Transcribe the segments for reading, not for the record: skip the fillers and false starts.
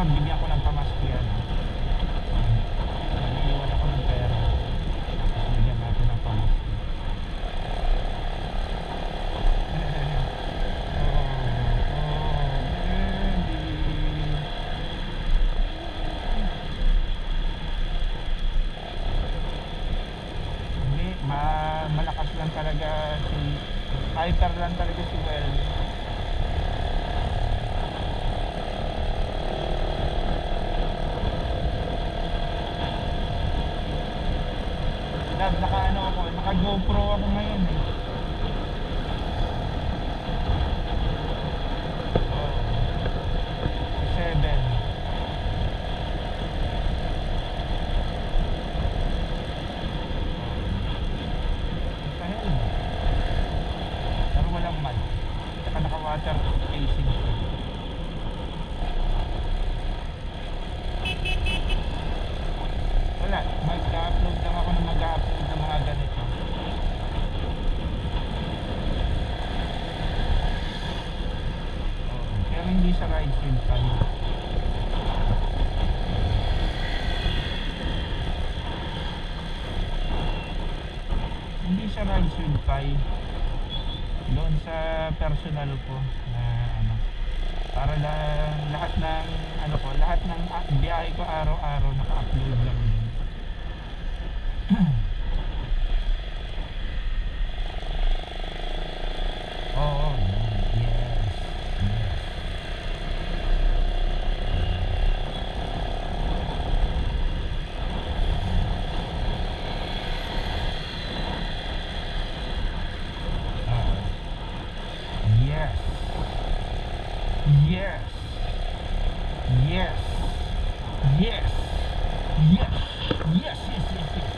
susunod, bigyan ko ng pamasko yan. Nag-iwan ako ng pera. Tapos bigyan natin ng pamasko. Hindi, malakas lang talaga si hyper lang talaga si Well. Naka GoPro ako ngayon eh. Oh, 7. Pero walang mud. Saka naka water facing siya. Wala, mag-upload lang ako ng mag-upload ng mga ganito. Pero hindi sa ride with Pi. Hindi sa ride with Pi. Doon sa personal ko na ano, para lang lahat ng ano ko, lahat ng biyahe ko araw-araw naka-upload lang din. Oh, yes. Yes. Yes. Yes. Yes. Yes. Yes. Yes. Yes. Yes.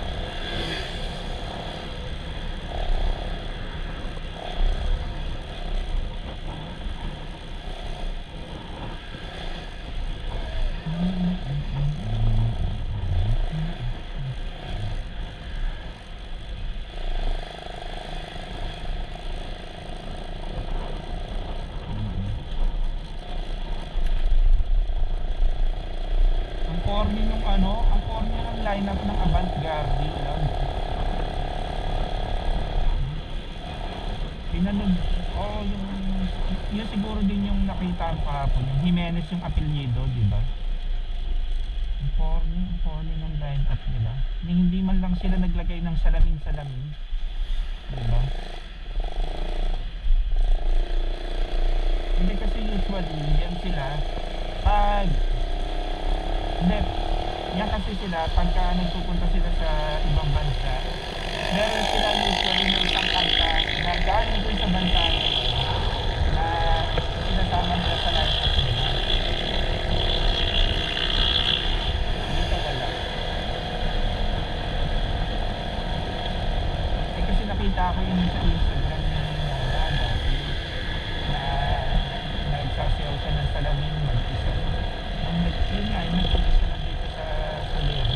Ang corny ng lineup ng Avantgarde lang. Pinanood, yung siguro din yung nakita ko kahapon, yung Jimenez yung apelyido, di ba? Ang corny ng lineup nila. Hindi man lang sila naglagay ng salamin-salamin, di ba? Hindi kasi usually, yan sila, yan kasi sila pagka nagpupunta sila sa ibang bansa, meron sila usually ng isang kanta na galing dun sa bansa na sinasama nila sa lineup nila. Dito wala. Kasi nakita ko yun sa Instagram ni Mona dati na nagsasayaw siya ng salamin mag-isa. Yun nga, yung nagpunta lang dito sa Soler.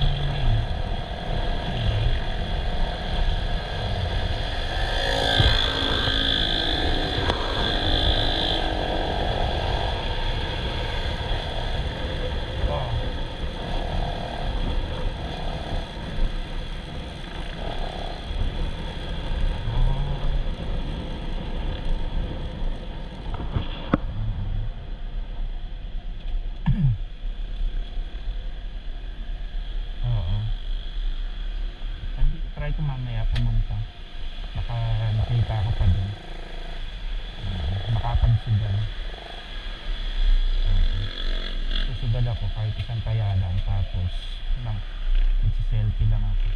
Try ko mamaya pumunta, baka nakita ko pa dun, makapagsugal. Susugal ako kahit isang taya lang, tapos magsiselfie lang ako.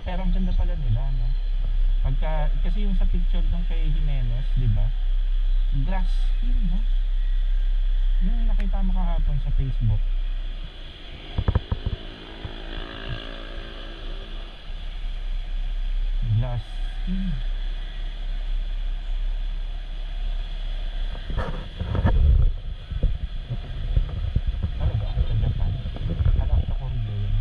Pero ang ganda pala nila, no? Kasi yung sa picture ng kay Jimenez, di ba? Glass skin, no? Yung nakita mo kahapon sa Facebook. Glass skin. Talaga, sa Japan. Alam sa Korea yun.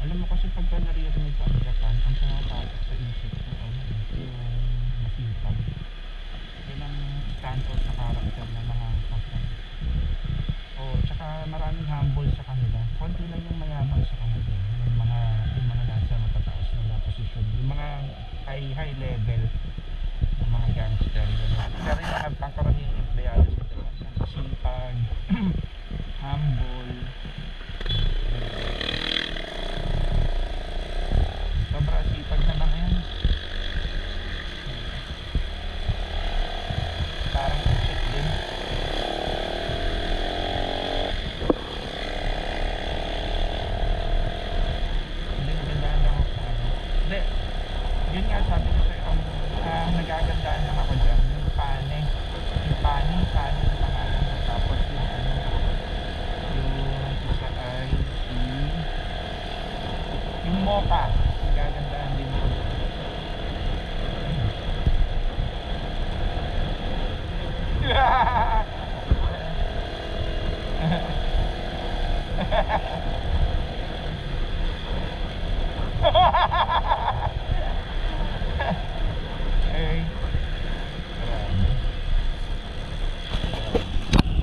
Alam mo kasi pagka naririnig ko ang Japan, ang pumapasok sa isip ko, ano, high level ng mga gangster yun. Pero yung mga pangkaraniang empleyado sa doon, sipag, humble, sobrang sipag na mga yan. Parang check din. Hindi, nagandahan lang ako sa ano. Hindi, yun nga sabi ko sa'yo, ang nagagandaan lang ako dyan, yung pane. Yung pane yung pangalan. Tapos yung ano, yung isa ay yung mocha. Nagagandaan din yun.